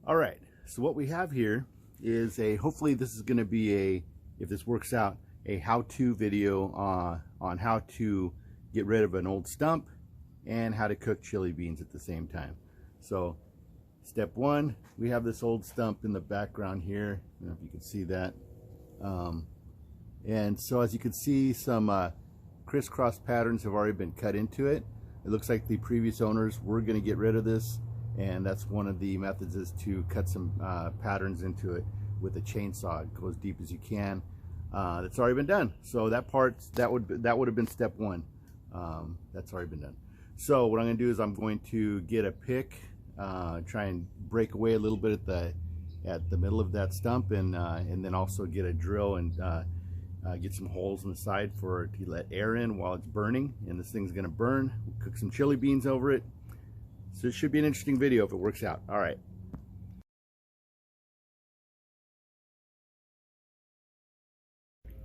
All right, so what we have here is hopefully this is going to be if this works out, a how-to video on how to get rid of an old stump and how to cook chili beans at the same time. So step one, we have this old stump in the background here. I don't know if you can see that. And so as you can see, some crisscross patterns have already been cut into it. It looks like the previous owners were going to get rid of this, and that's one of the methods, is to cut some patterns into it with a chainsaw. Go as deep as you can. That's already been done. So that would have been step one. That's already been done. So what I'm going to do is I'm going to get a pick, try and break away a little bit at the middle of that stump, and then also get a drill and get some holes in the side to let air in while it's burning. And this thing's going to burn. We'll cook some chili beans over it. So it should be an interesting video if it works out. All right.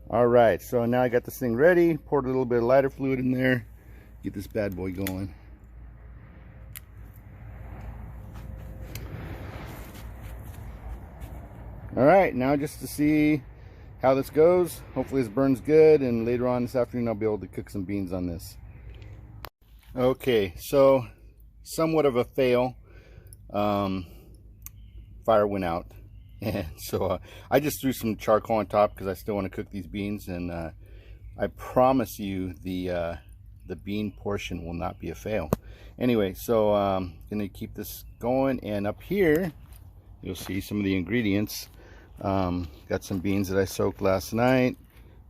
All right, so now I got this thing ready. Poured a little bit of lighter fluid in there. Get this bad boy going. All right, now just to see how this goes. Hopefully this burns good, and later on this afternoon I'll be able to cook some beans on this. Okay, so somewhat of a fail. Fire went out, and so I just threw some charcoal on top because I still want to cook these beans, and I promise you the bean portion will not be a fail. Anyway, so gonna keep this going, and up here you'll see some of the ingredients. Got some beans that I soaked last night,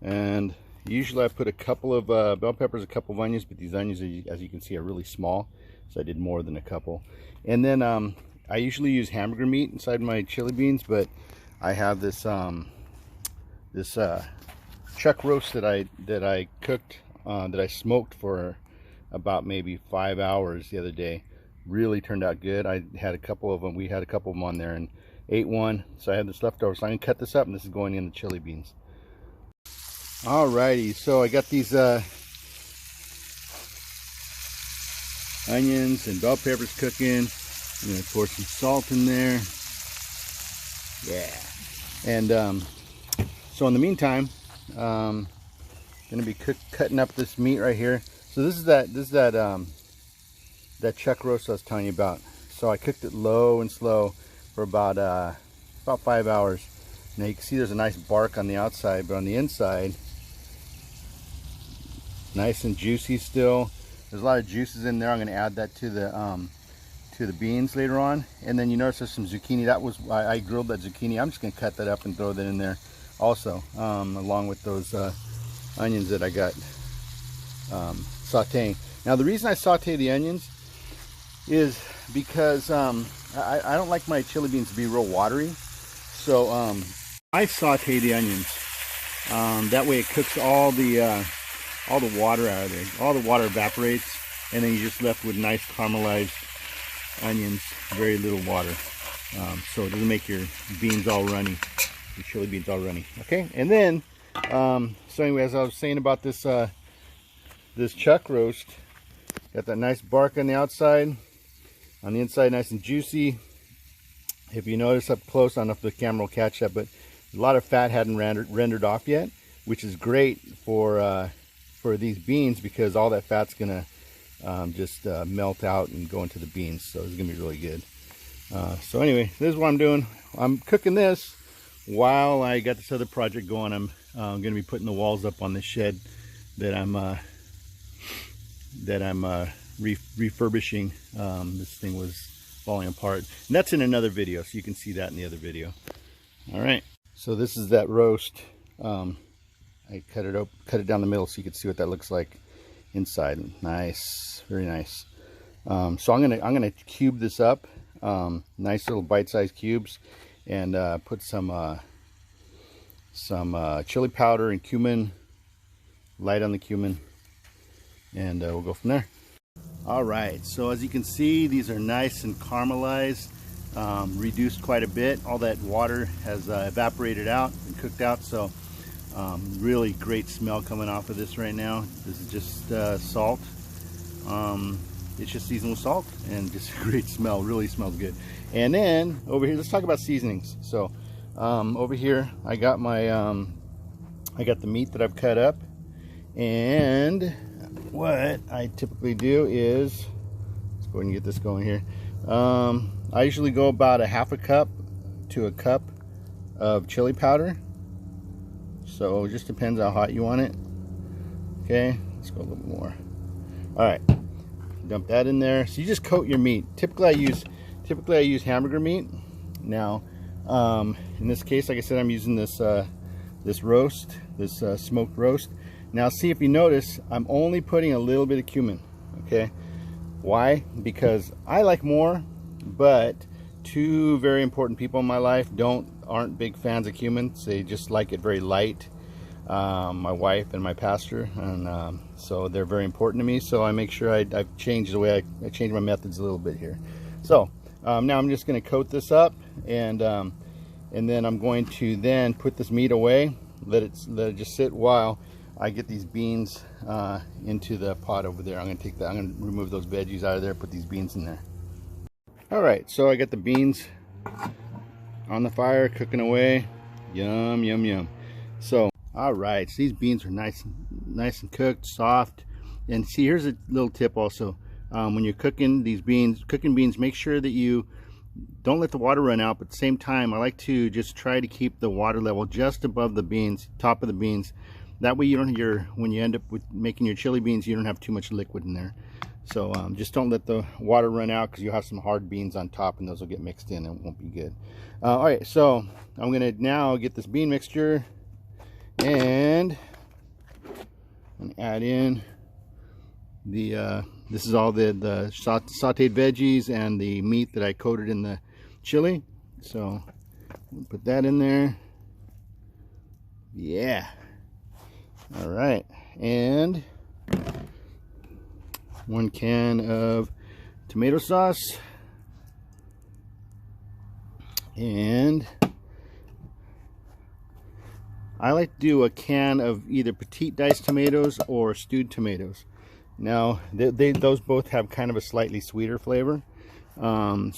and usually I put a couple of bell peppers, a couple of onions, but these onions, as you can see, are really small, so I did more than a couple. And then I usually use hamburger meat inside my chili beans, but I have this chuck roast that I cooked, that I smoked for about maybe 5 hours the other day. Really turned out good. I had a couple of them. We had a couple of them on there and ate one, so I had this left over. So I'm gonna cut this up, and this is going in the chili beans. Alrighty, so I got these onions and bell peppers cooking. I'm gonna pour some salt in there. Yeah. And so in the meantime, gonna be cutting up this meat right here. So this is that chuck roast I was telling you about. So I cooked it low and slow for about 5 hours. Now you can see there's a nice bark on the outside, but on the inside, nice and juicy still. There's a lot of juices in there. I'm going to add that to the beans later on. And then you notice there's some zucchini. That was, I grilled that zucchini. I'm just going to cut that up and throw that in there also, along with those onions that I got sauteing. Now the reason I saute the onions is because I don't like my chili beans to be real watery, so I saute the onions. That way it cooks all the water out of there. All the water evaporates, and then you're just left with nice caramelized onions, very little water. So it doesn't make your beans all runny, your chili beans all runny. Okay, and then so anyway, as I was saying about this this chuck roast, got that nice bark on the outside. On the inside, nice and juicy. If you notice up close, I don't know if the camera will catch that, but a lot of fat hadn't rendered off yet, which is great for these beans, because all that fat's gonna just melt out and go into the beans. So it's gonna be really good. So anyway, this is what I'm doing. I'm cooking this while I got this other project going. I'm gonna be putting the walls up on this shed that I'm refurbishing. This thing was falling apart, and that's in another video, so you can see that in the other video. All right, so this is that roast. I cut it down the middle so you can see what that looks like inside. Nice, very nice. So I'm gonna cube this up, nice little bite-sized cubes, and put some chili powder and cumin, light on the cumin, and we'll go from there. All right, so as you can see, these are nice and caramelized, reduced quite a bit. All that water has evaporated out and cooked out, so really great smell coming off of this right now. This is just salt. it's just seasoned with salt and just a great smell. Really smells good. And then over here, let's talk about seasonings. So over here I got my I got the meat that I've cut up, and what I typically do is, let's go ahead and get this going here. I usually go about a half a cup to a cup of chili powder. So it just depends how hot you want it. Okay, let's go a little more. All right, dump that in there. So you just coat your meat. Typically I use hamburger meat. Now, in this case, like I said, I'm using this roast, this smoked roast. Now, see if you notice, I'm only putting a little bit of cumin. Okay, why? Because I like more, but two very important people in my life aren't big fans of cumin. They just like it very light. My wife and my pastor, and so they're very important to me. So I make sure I've changed the way I changed my methods a little bit here. So now I'm just going to coat this up, and then I'm going to then put this meat away, let it just sit while I get these beans into the pot over there. I'm going to remove those veggies out of there, put these beans in there. All right, so I got the beans on the fire cooking away. Yum, yum, yum. So all right, so these beans are nice and cooked, soft. And see, here's a little tip also. When you're cooking these beans, make sure that you don't let the water run out, but at the same time I like to just try to keep the water level just above the beans, top of the beans. That way when you end up with making your chili beans, you don't have too much liquid in there. So just don't let the water run out, because you'll have some hard beans on top and those will get mixed in and it won't be good. All right, so I'm gonna now get this bean mixture and add in the this is all the sauteed veggies and the meat that I coated in the chili. So put that in there. Yeah. All right, and 1 can of tomato sauce, and I like to do a can of either petite diced tomatoes or stewed tomatoes. Now those both have kind of a slightly sweeter flavor, but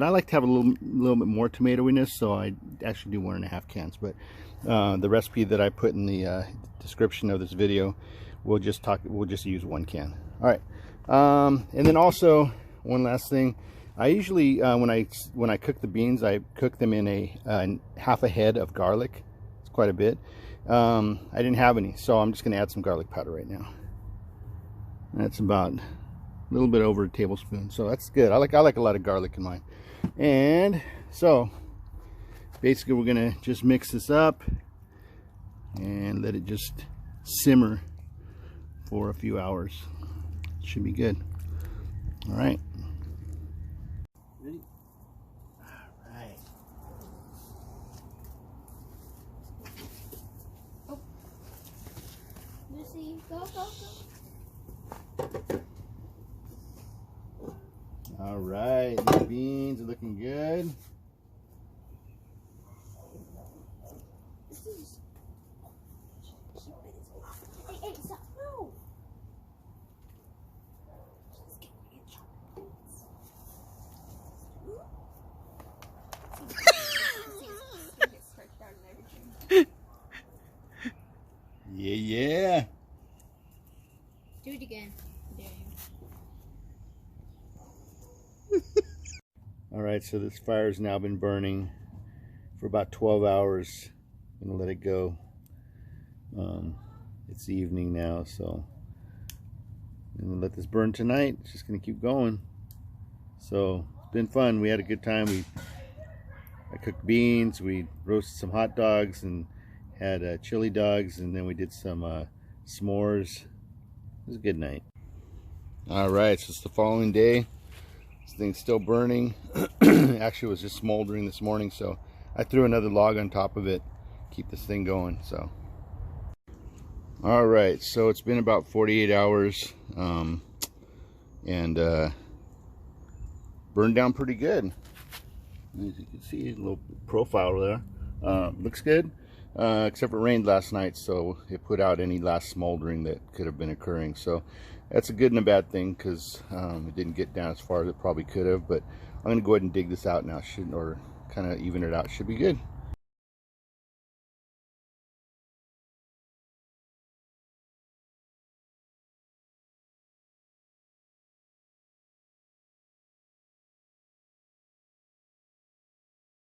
I like to have a little bit more tomatoiness, so I actually do 1.5 cans. But the recipe that I put in the description of this video, we'll just use 1 can. All right, and then also one last thing. I usually when I cook the beans, I cook them in a half a head of garlic. It's quite a bit. I didn't have any, so I'm just going to add some garlic powder right now. That's about a little bit over a tablespoon, so that's good. I like a lot of garlic in mine. And so basically we're gonna just mix this up and let it just simmer for a few hours. Should be good. All right. Ready? All right. Oh. Lucy, go. All right, the beans are looking good. Hey, stop. No. Yeah. Do it again. All right, so this fire's now been burning for about 12 hours. I'm gonna let it go. It's evening now, so I'm gonna let this burn tonight. It's just gonna keep going. So it's been fun. We had a good time. I cooked beans, we roasted some hot dogs and had chili dogs, and then we did some s'mores. It was a good night. All right, so it's the following day. This thing's still burning. Actually, it was just smoldering this morning, so I threw another log on top of it, keep this thing going. So all right, so it's been about 48 hours and burned down pretty good. As you can see, a little profile there. Looks good, except it rained last night, so it put out any last smoldering that could have been occurring. So That's a good and a bad thing, because it didn't get down as far as it probably could have. But I'm going to go ahead and dig this out now, or kind of even it out. Should be good.